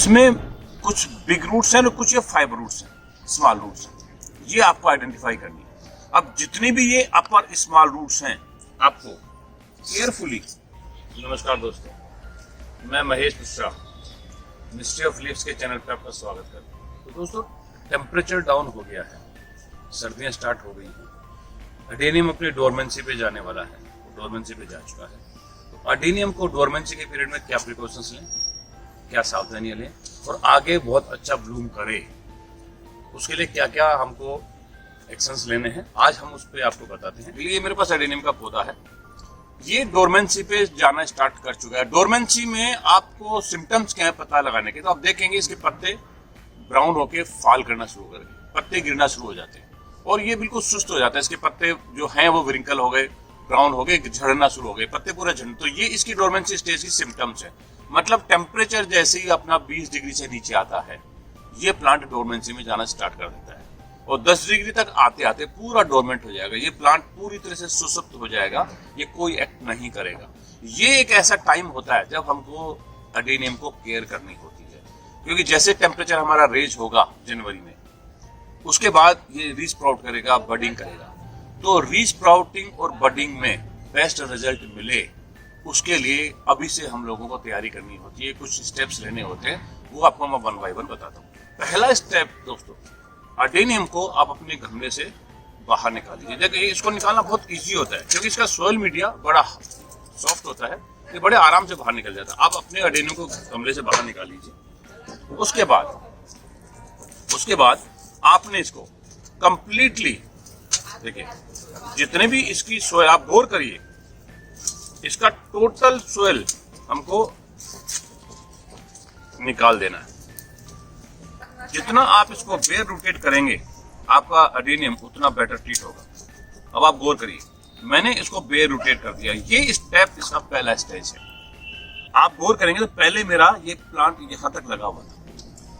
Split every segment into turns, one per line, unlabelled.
इसमें कुछ big roots हैं और कुछ ये फाइबर रूट्स हैं, स्मॉल रूट्स हैं, ये आपको आइडेंटिफाई करनी है। अब जितने भी ये अपर स्मॉल रूट्स हैं आपको केयरफुली। नमस्कार दोस्तों, मैं Mahesh Mishra mystery of leaves के चैनल पे आपका स्वागत करता हूँ। तो दोस्तों, टेम्परेचर डाउन हो गया है, सर्दियाँ स्टार्ट हो गई हैं, अडेनियम अपनी डोरमेंसी पे जाने वाला है, डोरमेंसी पे जा चुका है। तो अडेनियम को डोरमेंसी के पीरियड में क्या प्रिकॉशंस लें, क्या सावधानियां लें और आगे बहुत अच्छा ब्लूम करे, उसके लिए क्या क्या हमको एक्शंस लेने हैं, आज हम उस पर आपको बताते हैं। ये मेरे पास एडेनियम का पौधा है, ये डोरमेंसी पे जाना स्टार्ट कर चुका है। डोरमेंसी में आपको सिम्टम्स क्या है पता लगाने के, तो आप देखेंगे इसके पत्ते ब्राउन होके फॉल करना शुरू कर गए, पत्ते गिरना शुरू हो जाते हैं और ये बिल्कुल सुस्त हो जाता है। इसके पत्ते जो हैं वो व्रिंकल हो गए, ब्राउन हो गए, झड़ना शुरू हो गए, पत्ते पूरा झड़। तो ये इसकी डोरमेंसी स्टेज की सिम्टम्स है। मतलब टेम्परेचर जैसे ही अपना 20 डिग्री से नीचे आता है, ये प्लांट डोरमेंसी में जाना स्टार्ट कर देता है और 10 डिग्री तक आते आते पूरा डोरमेंट हो जाएगा। ये प्लांट पूरी तरह से सुसुप्त हो जाएगा, ये कोई एक्ट नहीं करेगा। ये एक ऐसा टाइम होता है जब हमको अडेनियम को केयर करनी होती है, क्योंकि जैसे टेम्परेचर हमारा रेज होगा जनवरी में, उसके बाद ये रीस्प्राउट करेगा, बडिंग करेगा। तो रीस्प्राउटिंग और बडिंग में बेस्ट रिजल्ट मिले, उसके लिए अभी से हम लोगों को तैयारी करनी होती है, कुछ स्टेप्स लेने होते हैं, वो आपको मैं 1 बाय 1 बताता हूँ। पहला स्टेप दोस्तों, अडेनियम को आप अपने गमले से बाहर निकाल लीजिए। देखिए, इसको निकालना बहुत इजी होता है क्योंकि इसका सॉइल मीडिया बड़ा सॉफ्ट होता है, ये बड़े आराम से बाहर निकल जाता है। आप अपने अडेनियम को गमले से बाहर निकाल लीजिए। उसके बाद आपने इसको कंप्लीटली, देखिए जितने भी इसकी सॉइल, आप गौर करिए, इसका टोटल सॉइल हमको निकाल देना है। जितना आप इसको बेयर रोटेट करेंगे आपका अडेनियम उतना बेटर ट्रीट होगा। अब आप गौर करिए, मैंने इसको बेयर रोटेट कर दिया। ये स्टेप इसका पहला स्टेज है। आप गौर करेंगे तो पहले मेरा ये प्लांट यहाँ तक लगा हुआ था।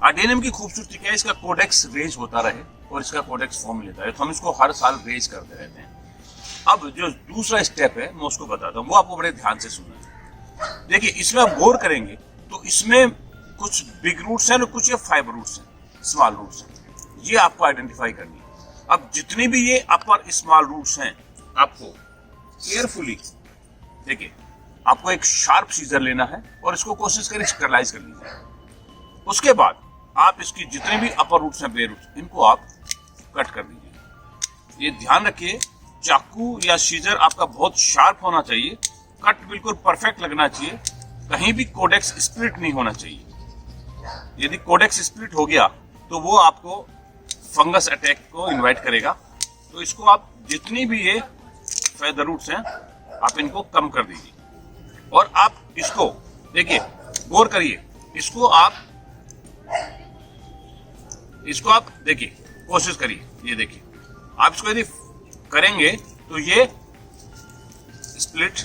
अडेनियम की खूबसूरती क्या है, इसका कोडेक्स रेज होता रहे और इसका कोडेक्स फॉर्म लेता है, तो हम इसको हर साल रेज करते रहते हैं। अब जो दूसरा स्टेप है मैं उसको बताता हूँ, वो आपको बड़े ध्यान से सुनना। देखिए, इसमें आप गौर करेंगे तो इसमें कुछ बिग रूट्स हैं और कुछ ये फाइबर रूट्स हैं, स्मॉल रूट्स हैं, ये आपको आइडेंटिफाई करनी है। अब जितने भी ये अपर स्मॉल रूट्स हैं आपको केयरफुली, देखिए आपको एक शार्प सीजर लेना है और इसको कोशिश करें स्टरलाइज कर लीजिए। उसके बाद आप इसकी जितने भी अपर रूट्स हैं, बेयर रूट्स, इनको आप कट कर दीजिए। ये ध्यान रखिए, चाकू या सीजर आपका बहुत शार्प होना चाहिए, कट बिल्कुल परफेक्ट लगना चाहिए, कहीं भी कोडेक्स स्प्लिट नहीं होना चाहिए। यदि कोडेक्स स्प्लिट हो गया तो वो आपको फंगस अटैक को इनवाइट करेगा। तो इसको आप जितनी भी ये फेदर रूट्स हैं आप इनको कम कर दीजिए और आप इसको देखिए, गौर करिए, इसको आप देखिए, कोशिश करिए, ये देखिए, आप इसको यदि करेंगे तो ये स्प्लिट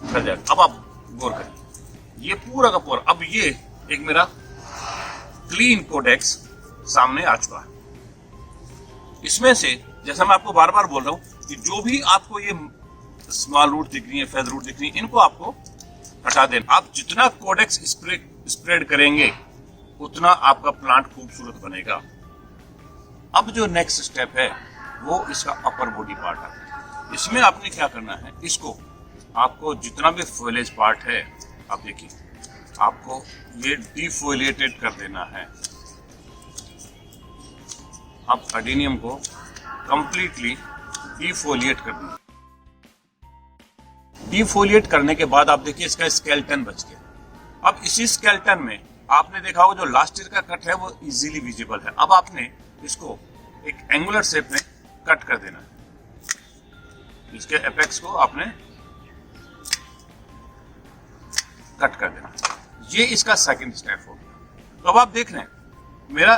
कर जाएगा। अब आप गौर करिए, ये पूरा का पूरा, अब ये एक मेरा क्लीन कोडेक्स सामने आ चुका है। इसमें से, जैसा मैं आपको बार बार बोल रहा हूं कि जो भी आपको ये स्मॉल रूट दिख रही है, फेदर रूट दिख रही है, इनको आपको हटा देना। आप जितना कोडेक्स स्प्रेड करेंगे उतना आपका प्लांट खूबसूरत बनेगा। अब जो नेक्स्ट स्टेप है वो इसका अपर बॉडी पार्ट है। इसमें आपने क्या करना है, इसको आपको जितना भी फोइलेज पार्ट है, आप देखिए, आपको ये डिफोलिएटेड कर देना है। आप अडेनियम को कंप्लीटली डिफोलिएट कर देना। डिफोलिएट करने के बाद आप देखिए इसका स्केलेटन बच गया। अब इसी स्केलेटन में आपने देखा होगा जो लास्ट ईयर का कट है वो इजीली विजिबल है। अब आपने इसको एक एंगुलर शेप में कट कर देना है। इसके एपेक्स को आपने कट कर देना। ये इसका सेकंड स्टेप हो गया। तो अब आप देख रहे हैं, मेरा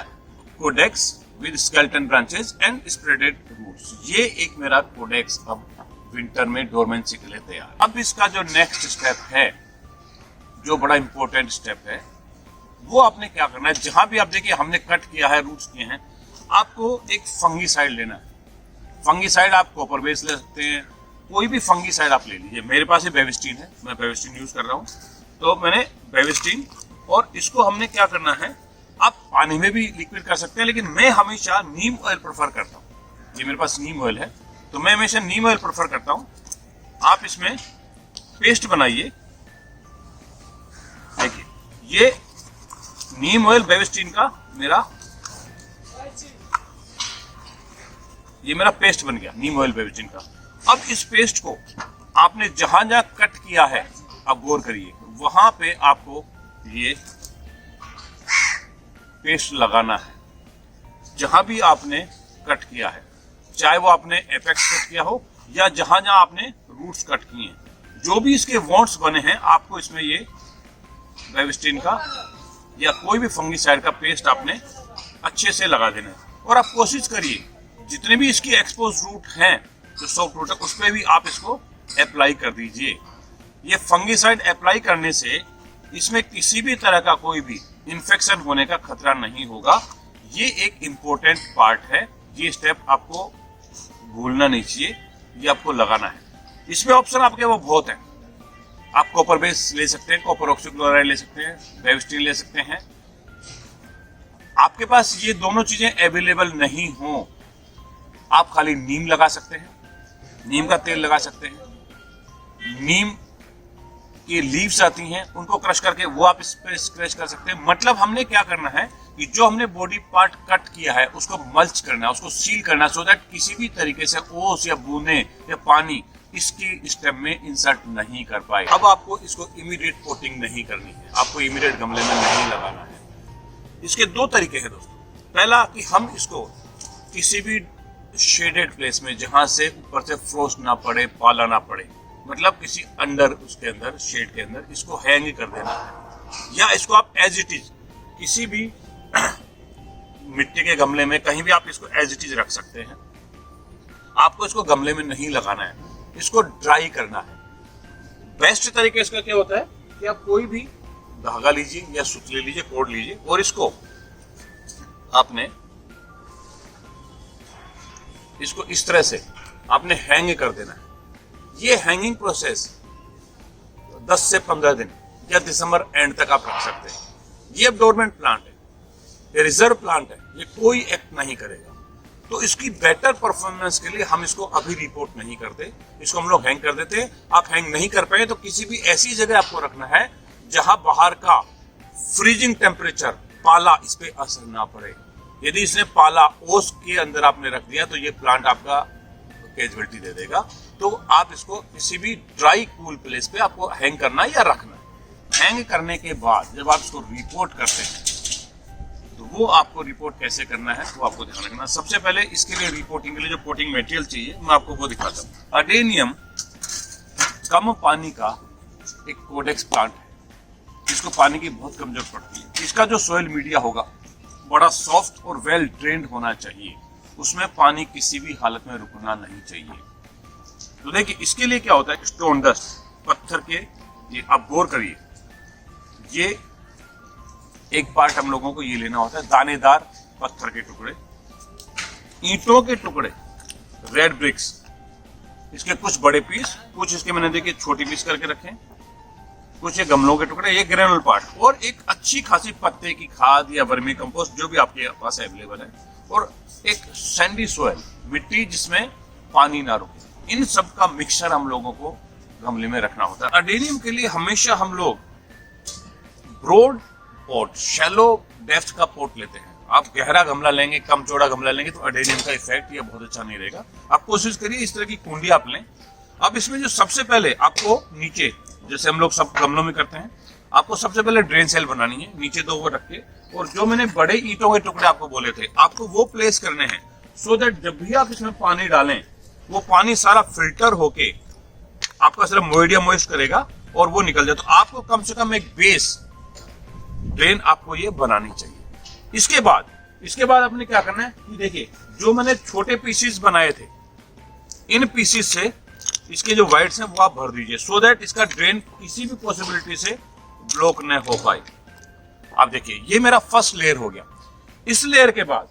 codex with skeleton branches and spreaded roots, ये एक मेरा कोडेक्स अब विंटर में डोरमेंसी के लिए तैयार। अब इसका जो नेक्स्ट स्टेप है, जो बड़ा इंपॉर्टेंट स्टेप है, वो आपने क्या करना है, जहां भी आप देखिए हमने कट किया है, रूट्स किए हैं, आपको एक फंगीसाइड लेना है। फंगीसाइड आप कॉपर बेस ले सकते हैं, कोई भी फंगीसाइड आप ले लीजिए। मेरे पास ये बेविस्टीन है, मैं बेविस्टीन यूज कर रहा हूँ, तो मैंने बेविस्टीन और इसको हमने क्या करना है, आप पानी में भी लिक्विड कर सकते हैं, लेकिन मैं हमेशा नीम ऑयल प्रेफर करता हूँ। ये मेरे पास नीम ऑयल है, तो मैं हमेशा नीम ऑयल प्रेफर करता हूँ। आप इसमें पेस्ट बनाइए। देखिए, ये नीम ऑयल बेविस्टीन का मेरा पेस्ट बन गया, नीम ऑयल बेविस्टीन का। अब इस पेस्ट को आपने जहां जहां कट किया है, आप गौर करिए, वहां पे आपको ये पेस्ट लगाना है। जहां भी आपने कट किया है, चाहे वो आपने एपेक्स कट किया हो या जहां जहां आपने रूट्स कट किए हैं, जो भी इसके वॉन्ट्स बने हैं, आपको इसमें ये बेविस्टीन का या कोई भी फंगीसाइड का पेस्ट आपने अच्छे से लगा देना है। और आप कोशिश करिए जितने भी इसकी एक्सपोज रूट हैं, जो सॉफ्ट रूट है, उस पर भी आप इसको अप्लाई कर दीजिए। ये फंगीसाइड अप्लाई करने से इसमें किसी भी तरह का कोई भी इन्फेक्शन होने का खतरा नहीं होगा। ये एक इम्पोर्टेंट पार्ट है, ये स्टेप आपको भूलना नहीं चाहिए, ये आपको लगाना है। इसमें ऑप्शन आपके वो बहुत हैं। आप कॉपर बेस ले सकते हैं, कॉपर ऑक्सीक्लोराइड ले सकते हैं, बेविस्टीन ले सकते हैं। आपके पास ये दोनों चीजें अवेलेबल नहीं हो, आप खाली नीम लगा सकते हैं, नीम का तेल लगा सकते हैं। नीम की लीव्स आती हैं, उनको क्रश करके वो आप इस पे स्क्रैच कर सकते हैं। मतलब हमने क्या करना है कि जो हमने बॉडी पार्ट कट किया है उसको मल्च करना है, उसको सील करना है, सो दैट किसी भी तरीके से ओस या बूंदे या पानी इसकी स्टेम में इंसर्ट नहीं कर पाए। अब आपको इसको इमीडिएट कोटिंग नहीं करनी है, आपको इमीडिएट गमले में नहीं लगाना है। इसके दो तरीके हैं दोस्तों। पहला कि हम इसको किसी भी शेडेड प्लेस में, जहां से ऊपर से फ्रोस्ट ना पड़े, पाला ना पड़े, मतलब किसी अंडर, उसके अंदर शेड के अंदर इसको हैंग कर देना है। या इसको आप एज इट इज किसी भी मिट्टी के गमले में कहीं भी आप इसको एज इट इज रख सकते हैं। आपको इसको गमले में नहीं लगाना है, इसको ड्राई करना है। बेस्ट तरीका इसका क्या होता है कि आप कोई भी धागा लीजिए या सुतली लीजिए, कोड लीजिए, और इसको आपने इस तरह से आपने हैंग कर देना है। ये हैंगिंग प्रोसेस 10 से 15 दिन या दिसंबर एंड तक आप रख सकते हैं। ये अब डोरमेंट प्लांट है, ये रिजर्व प्लांट है, ये कोई एक्ट नहीं करेगा। तो इसकी बेटर परफॉर्मेंस के लिए हम इसको अभी रिपोर्ट नहीं करते, इसको हम लोग हैंग कर देते हैं। आप हैंग नहीं कर पाए तो किसी भी ऐसी जगह आपको रखना है जहां बाहर का फ्रीजिंग टेम्परेचर, पाला इस पे असर ना पड़े। यदि इसने पाला ओस के अंदर आपने रख दिया तो ये प्लांट आपका कैजुअलिटी दे देगा। तो आप इसको किसी भी ड्राई कूल प्लेस पे आपको हैंग करना या रखना है। हैंग करने के बाद जब आप इसको रिपोर्ट करते हैं तो वो आपको रिपोर्ट कैसे करना है वो आपको ध्यान रखना। सबसे पहले इसके लिए रिपोर्टिंग के लिए जो पोटिंग मटेरियल चाहिए मैं आपको वो दिखाता हूँ। अडेनियम कम पानी का एक कोडेक्स प्लांट है, जिसको पानी की बहुत कम जरूरत पड़ती है। इसका जो सोयल मीडिया होगा बड़ा सॉफ्ट और वेल ड्रेन्ड होना चाहिए, उसमें पानी किसी भी हालत में रुकना नहीं चाहिए। तो देखिए इसके लिए क्या होता है, स्टोन डस्ट, पत्थर के, ये आप गौर करिए, ये एक पार्ट हम लोगों को ये लेना होता है, दानेदार पत्थर के टुकड़े, ईंटों के टुकड़े, रेड ब्रिक्स, इसके कुछ बड़े पीस, कुछ इसके मैंने देखिए छोटी पीस करके रखे, कुछ ये गमलों के टुकड़े, ये ग्रेनुल पार्ट, और एक अच्छी खासी पत्ते की खाद या वर्मी कंपोस्ट जो भी आपके पास अवेलेबल है, और एक सैंडी सॉइल, मिट्टी जिसमें पानी ना रुके। इन सब का मिक्सचर हम लोगों को गमले में रखना होता है। अडेनियम के लिए हमेशा हम लोग ब्रॉड पॉट, शैलो डेप्थ का पॉट लेते हैं। आप गहरा गमला लेंगे, कम चौड़ा गमला लेंगे तो अडेनियम का इफेक्ट ये बहुत अच्छा नहीं रहेगा। आप कोशिश करिए इस तरह की कुंडी आप लें। अब इसमें जो सबसे पहले आपको नीचे, जैसे हम लोग सब गमलों में करते हैं, आपको सबसे पहले ड्रेन सेल बनानी है, नीचे 2 वो रख के, और जो मैंने बड़े ईंटों के टुकड़े आपको बोले थे आपको वो प्लेस करने हैं, सो दैट जब भी आप इसमें पानी डालें वो पानी सारा फिल्टर होके आपका सिर्फ मोइडिया मॉइस्ट करेगा और वो निकल जाए। तो आपको कम से कम एक बेस ड्रेन आपको ये बनानी चाहिए। इसके बाद आपने क्या करना है कि देखिए जो मैंने छोटे पीसेस बनाए थे, इन पीसेस से इसके जो वाइड्स हैं वो आप भर दीजिए, सो दैट इसका ड्रेन किसी भी पॉसिबिलिटी से ब्लॉक न हो पाए। आप देखिए ये मेरा फर्स्ट लेयर हो गया। इस लेयर के बाद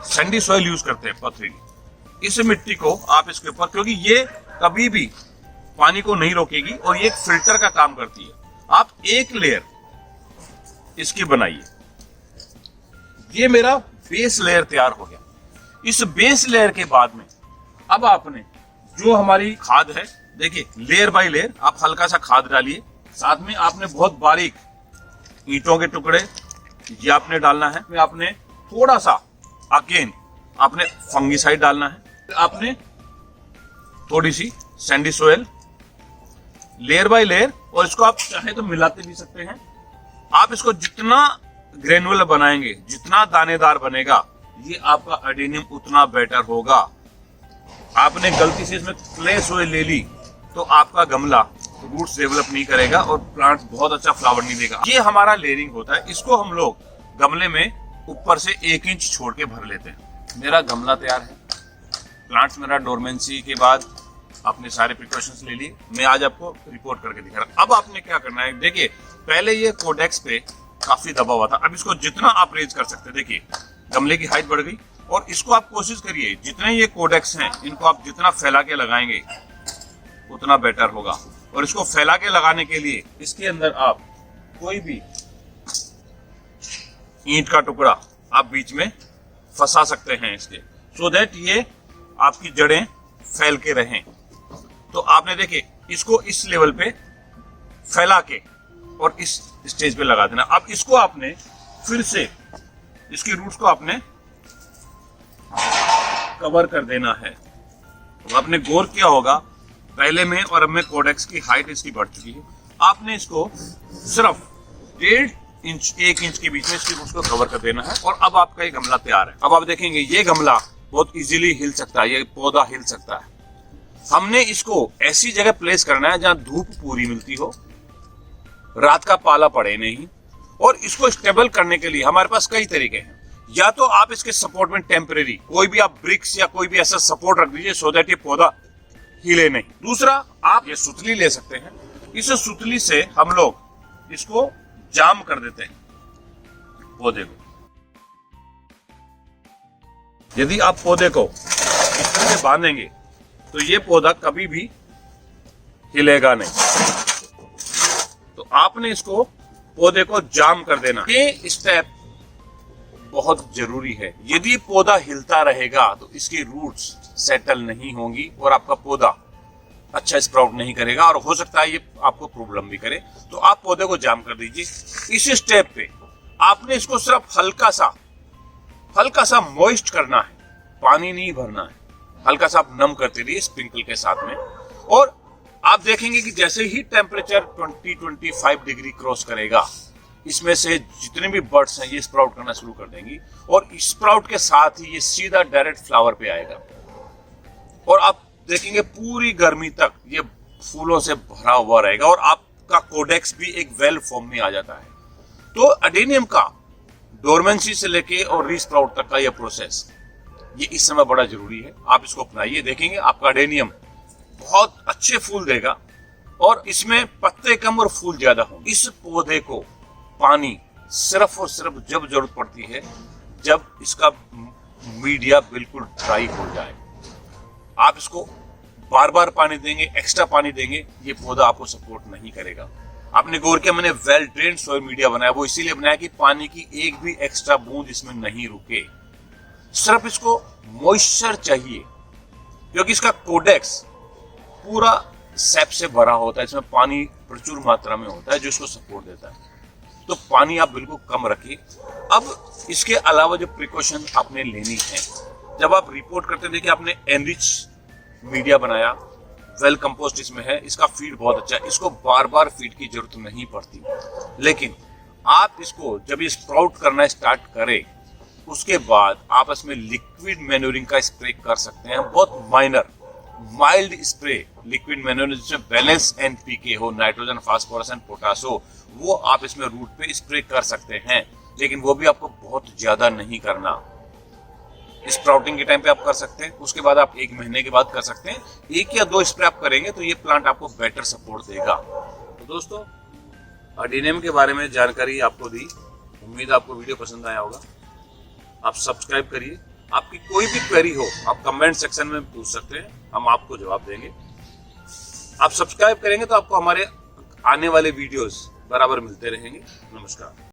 सैंडी सॉइल यूज करते हैं, पथरीली। इस मिट्टी को आप इसके ऊपर, क्योंकि ये कभी भी पानी को नहीं रोकेगी और ये एक फिल्टर का काम करती है, आप एक लेयर इसकी बनाइए। ये मेरा बेस लेयर तैयार हो गया। इस बेस लेयर के बाद में अब आपने जो हमारी खाद है, देखिए लेयर बाय लेयर आप हल्का सा खाद डालिए। साथ में आपने बहुत बारीक ईंटों के टुकड़े ये आपने डालना है। फिर आपने थोड़ा सा अगेन आपने फंगिसाइड डालना है। आपने थोड़ी सी sandy soil, layer by layer, और इसको आप चाहे तो मिलाते भी सकते हैं। आप इसको जितना ग्रेनुलर बनाएंगे, जितना दानेदार बनेगा, ये आपका अडेनियम उतना बेटर होगा। आपने गलती से इसमें क्ले सोयल ले ली तो आपका गमला रूट्स डेवलप नहीं करेगा और प्लांट बहुत अच्छा फ्लावर नहीं देगा। ये हमारा लेयरिंग होता है। इसको हम लोग गमले में ऊपर से 1 इंच छोड़ के भर लेते हैं। मेरा गमला तैयार है। प्लांट्स मेरा डोरमेंसी के बाद आपने सारे प्रिकॉशंस ले लिए। मैं आज आपको रिपोर्ट करके दिखा रहा हूं। अब आपने क्या करना है, देखिए पहले ये कोडेक्स पे काफी दबा हुआ था। अब इसको जितना आप रेज कर सकते हैं, देखिए गमले की हाइट बढ़ गई। और इसको आप कोशिश करिए, जितने ये कोडेक्स हैं इनको आप जितना फैला के लगाएंगे उतना बेटर होगा। और इसको फैला के लगाने के लिए इसके अंदर आप कोई भी ईंट का टुकड़ा आप बीच में फंसा सकते हैं इसके, सो दैट ये आपकी जड़ें फैल के रहें। तो आपने देखिए इसको इस लेवल पे फैला के और इस स्टेज पे लगा देना। अब इसको आपने फिर से इसकी रूट्स को आपने कवर कर देना है। तो आपने गौर किया होगा पहले में और अब में कोडेक्स की हाइट इसकी बढ़ चुकी है। आपने इसको सिर्फ 1.5 इंच 1 इंच के बीच में इसकी रूट्स को कवर कर देना है और अब आपका ये गमला तैयार है। अब आप देखेंगे ये गमला बहुत इजीली हिल सकता है, ये पौधा हिल सकता है। हमने इसको ऐसी जगह प्लेस करना है जहां धूप पूरी मिलती हो, रात का पाला पड़े नहीं। और इसको स्टेबल करने के लिए हमारे पास कई तरीके हैं। या तो आप इसके सपोर्ट में टेम्परेरी कोई भी आप ब्रिक्स या कोई भी ऐसा सपोर्ट रख दीजिए सो दैट ये पौधा हिले नहीं। दूसरा, आप ये सुतली ले सकते हैं। इस सुतली से हम लोग इसको जाम कर देते हैं पौधे को। यदि आप पौधे को इस तरह से बांधेंगे तो ये पौधा कभी भी हिलेगा नहीं। तो आपने इसको पौधे को जाम कर देना। ये स्टेप बहुत जरूरी है। यदि पौधा हिलता रहेगा तो इसकी रूट्स सेटल नहीं होंगी और आपका पौधा अच्छा स्प्राउट नहीं करेगा और हो सकता है ये आपको प्रॉब्लम भी करे। तो आप पौधे को जाम कर दीजिए। इस स्टेप पे आपने इसको सिर्फ हल्का सा मॉइस्ट करना है, पानी नहीं भरना है। हल्का सा आप नम करते रहिए स्प्रिंकल के साथ में। और आप देखेंगे कि जैसे ही टेम्परेचर 20-25 डिग्री क्रॉस करेगा, इसमें से जितने भी बर्ड्स हैं ये स्प्राउट करना शुरू कर देंगी और स्प्राउट के साथ ही ये सीधा डायरेक्ट फ्लावर पे आएगा। और आप देखेंगे पूरी गर्मी तक ये फूलों से भरा हुआ रहेगा और आपका कोडेक्स भी एक वेल फॉर्म में आ जाता है। तो अडेनियम का डोरमेंसी से लेके और रीस्प्राउट तक का यह प्रोसेस ये इस समय बड़ा जरूरी है। आप इसको अपनाइए, देखेंगे आपका अडेनियम बहुत अच्छे फूल देगा और इसमें पत्ते कम और फूल ज्यादा होंगे। इस पौधे को पानी सिर्फ और सिर्फ जब जरूरत पड़ती है, जब इसका मीडिया बिल्कुल ड्राई हो जाए। आप इसको बार बार पानी देंगे, एक्स्ट्रा पानी देंगे, ये पौधा आपको सपोर्ट नहीं करेगा। आपने गौर किया मैंने वेल ड्रेन्ड सॉइल मीडिया बनाया, वो इसीलिए बनाया कि पानी की एक भी एक्स्ट्रा बूंद इसमें नहीं रुके। सिर्फ इसको मॉइस्चर चाहिए क्योंकि इसका कोडेक्स पूरा सैप से भरा होता है। इसमें पानी प्रचुर मात्रा में होता है जो इसको सपोर्ट देता है। तो पानी आप बिल्कुल कम रखिए। अब इसके अलावा जो प्रिकॉशन आपने लेनी है, जब आप रिपोर्ट करते थे कि आपने एनरिच मीडिया बनाया, वेल कंपोस्ट इसमें है, इसका फीड बहुत अच्छा है, इसको बार बार फीड की जरूरत नहीं पड़ती। लेकिन आप इसको जब ये स्प्राउट करना स्टार्ट करें उसके बाद आप इसमें लिक्विड मैन्योरिंग का स्प्रे कर सकते हैं। बहुत माइल्ड स्प्रे लिक्विड मैन्योरिंग जिसमें बैलेंस एनपीके हो, नाइट्रोजन, फास्फोरस एंड पोटास हो, वो आप इसमें रूट पे स्प्रे कर सकते हैं। लेकिन वो भी आपको बहुत ज्यादा नहीं करना। स्प्राउटिंग के टाइम पे आप कर सकते हैं, उसके बाद आप 1 महीने के बाद कर सकते हैं। 1 या 2 स्प्रे आप करेंगे तो ये प्लांट आपको बेटर सपोर्ट देगा। तो दोस्तों, अडेनियम के बारे में जानकारी आपको दी, उम्मीद आपको वीडियो पसंद आया होगा। आप सब्सक्राइब करिए। आपकी कोई भी क्वेरी हो आप कमेंट सेक्शन में पूछ सकते हैं, हम आपको जवाब देंगे। आप सब्सक्राइब करेंगे तो आपको हमारे आने वाले वीडियोस बराबर मिलते रहेंगे। नमस्कार।